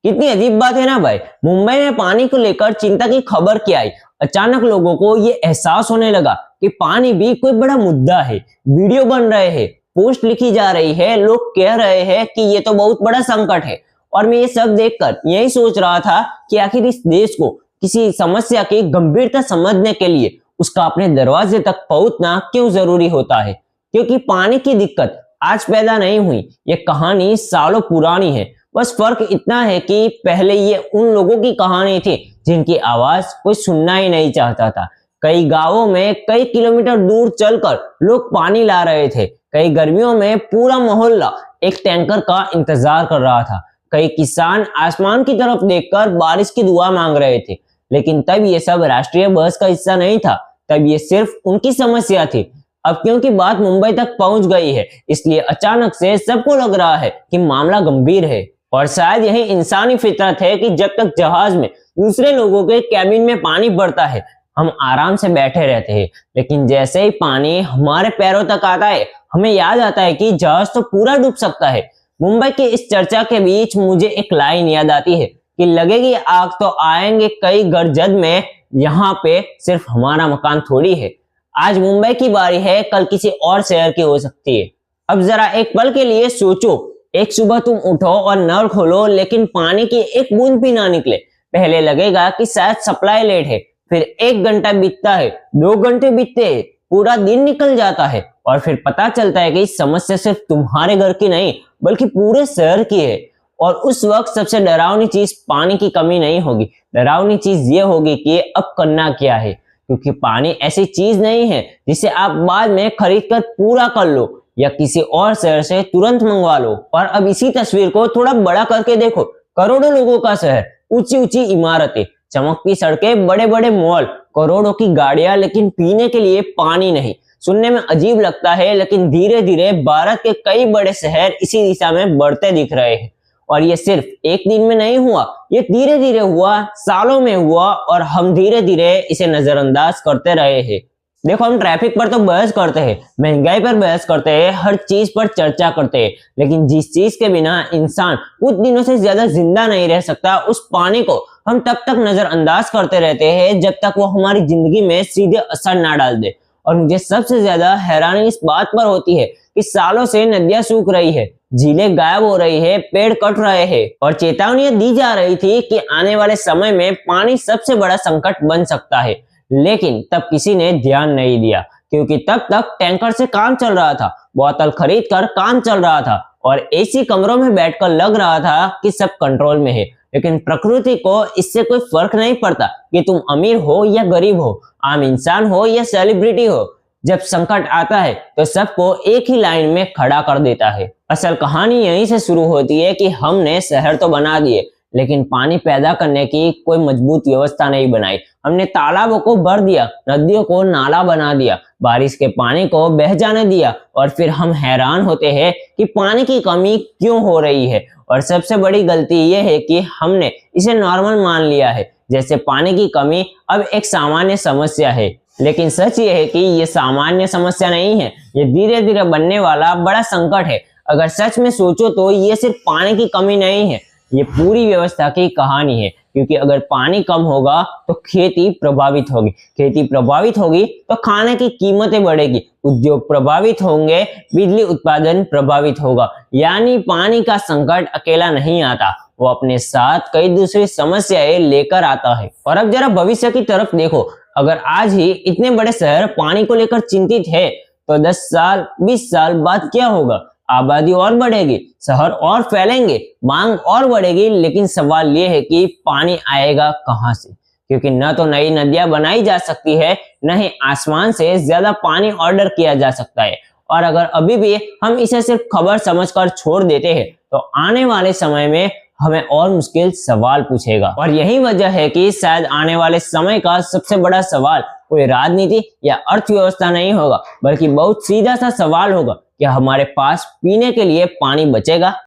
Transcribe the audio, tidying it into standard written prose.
कितनी अजीब बात है ना भाई। मुंबई में पानी को लेकर चिंता की खबर क्या आई, अचानक लोगों को ये एहसास होने लगा कि पानी भी कोई बड़ा मुद्दा है। वीडियो बन रहे हैं, पोस्ट लिखी जा रही है, लोग कह रहे हैं कि ये तो बहुत बड़ा संकट है। और मैं ये सब देखकर यही सोच रहा था कि आखिर इस देश को किसी समस्या की गंभीरता समझने के लिए उसका अपने दरवाजे तक पहुंचना क्यों जरूरी होता है। क्योंकि पानी की दिक्कत आज पैदा नहीं हुई, ये कहानी सालों पुरानी है। बस फर्क इतना है कि पहले ये उन लोगों की कहानी थी जिनकी आवाज कोई सुनना ही नहीं चाहता था। कई गांवों में कई किलोमीटर दूर चलकर लोग पानी ला रहे थे। कई गर्मियों में पूरा मोहल्ला एक टैंकर का इंतजार कर रहा था। कई किसान आसमान की तरफ देखकर बारिश की दुआ मांग रहे थे। लेकिन तब ये सब राष्ट्रीय बहस का हिस्सा नहीं था, तब ये सिर्फ उनकी समस्या थी। अब क्योंकि बात मुंबई तक पहुंच गई है, इसलिए अचानक से सबको लग रहा है कि मामला गंभीर है। और शायद यही इंसानी फितरत है कि जब तक जहाज में दूसरे लोगों के कैबिन में पानी बढ़ता है, हम आराम से बैठे रहते हैं। लेकिन जैसे ही पानी हमारे पैरों तक आता है, हमें याद आता है कि जहाज तो पूरा डूब सकता है। मुंबई की इस चर्चा के बीच मुझे एक लाइन याद आती है कि लगेगी आग तो आएंगे कई घर जद में, यहाँ पे सिर्फ हमारा मकान थोड़ी है। आज मुंबई की बारी है, कल किसी और शहर की हो सकती है। अब जरा एक पल के लिए सोचो, एक सुबह तुम उठो और नल खोलो, लेकिन पानी की एक बूंद भी ना निकले। पहले लगेगा कि शायद सप्लाई लेट है, फिर 1 घंटा बीतता है, 2 घंटे बीतते हैं, पूरा दिन निकल जाता है, और फिर पता चलता है कि इस समस्या सिर्फ तुम्हारे घर की नहीं बल्कि पूरे शहर की है। और उस वक्त सबसे डरावनी चीज पानी की कमी नहीं होगी, डरावनी चीज ये होगी कि अब करना क्या है। क्योंकि पानी ऐसी चीज नहीं है जिसे आप बाद में खरीद कर पूरा कर लो या किसी और शहर से तुरंत मंगवा लो। और अब इसी तस्वीर को थोड़ा बड़ा करके देखो, करोड़ों लोगों का शहर, ऊंची ऊंची इमारतें, चमकती सड़कें, बड़े बड़े मॉल, करोड़ों की गाड़ियां, लेकिन पीने के लिए पानी नहीं। सुनने में अजीब लगता है, लेकिन धीरे धीरे भारत के कई बड़े शहर इसी दिशा में बढ़ते दिख रहे हैं। और ये सिर्फ एक दिन में नहीं हुआ, ये धीरे धीरे हुआ, सालों में हुआ, और हम धीरे धीरे इसे नजरअंदाज करते रहे हैं। देखो, हम ट्रैफिक पर तो बहस करते हैं, महंगाई पर बहस करते हैं, हर चीज पर चर्चा करते हैं, लेकिन जिस चीज के बिना इंसान कुछ दिनों से ज्यादा जिंदा नहीं रह सकता, उस पानी को हम तब तक नजरअंदाज करते रहते हैं जब तक वो हमारी जिंदगी में सीधे असर ना डाल दे। और मुझे सबसे ज्यादा हैरानी इस बात पर होती है कि सालों से नदियां सूख रही है, झीलें गायब हो रही है, पेड़ कट रहे हैं, और चेतावनियां दी जा रही थी कि आने वाले समय में पानी सबसे बड़ा संकट बन सकता है। लेकिन तब किसी ने ध्यान नहीं दिया, क्योंकि तब तक टैंकर से काम चल रहा था, बोतल खरीद कर काम चल रहा था, और एसी कमरों में बैठकर लग रहा था कि सब कंट्रोल में है। लेकिन प्रकृति को इससे कोई फर्क नहीं पड़ता कि तुम अमीर हो या गरीब हो, आम इंसान हो या सेलिब्रिटी हो। जब संकट आता है तो सबको एक ही लाइन में खड़ा कर देता है। असल कहानी यहीं से शुरू होती है कि हमने शहर तो बना दिए, लेकिन पानी पैदा करने की कोई मजबूत व्यवस्था नहीं बनाई। हमने तालाबों को भर दिया, नदियों को नाला बना दिया, बारिश के पानी को बह जाने दिया, और फिर हम हैरान होते हैं कि पानी की कमी क्यों हो रही है। और सबसे बड़ी गलती यह है कि हमने इसे नॉर्मल मान लिया है, जैसे पानी की कमी अब एक सामान्य समस्या है। लेकिन सच ये है कि ये सामान्य समस्या नहीं है, ये धीरे धीरे बनने वाला बड़ा संकट है। अगर सच में सोचो तो ये सिर्फ पानी की कमी नहीं है, ये पूरी व्यवस्था की कहानी है। क्योंकि अगर पानी कम होगा तो खेती प्रभावित होगी, खेती प्रभावित होगी तो खाने की कीमतें बढ़ेगी, उद्योग प्रभावित होंगे, बिजली उत्पादन प्रभावित होगा। यानी पानी का संकट अकेला नहीं आता, वो अपने साथ कई दूसरी समस्याएं लेकर आता है। और अब जरा भविष्य की तरफ देखो, अगर आज ही इतने बड़े शहर पानी को लेकर चिंतित है, तो 10 साल 20 साल बाद क्या होगा? आबादी और बढ़ेगी, शहर और फैलेंगे, मांग और बढ़ेगी, लेकिन सवाल ये है कि पानी आएगा कहां से? क्योंकि न तो नई नदियां बनाई जा सकती है, न ही आसमान से ज्यादा पानी ऑर्डर किया जा सकता है। और अगर अभी भी हम इसे सिर्फ खबर समझकर छोड़ देते हैं, तो आने वाले समय में हमें और मुश्किल सवाल पूछेगा। और यही वजह है कि शायद आने वाले समय का सबसे बड़ा सवाल कोई राजनीति या अर्थव्यवस्था नहीं होगा, बल्कि बहुत सीधा सा सवाल होगा, क्या हमारे पास पीने के लिए पानी बचेगा?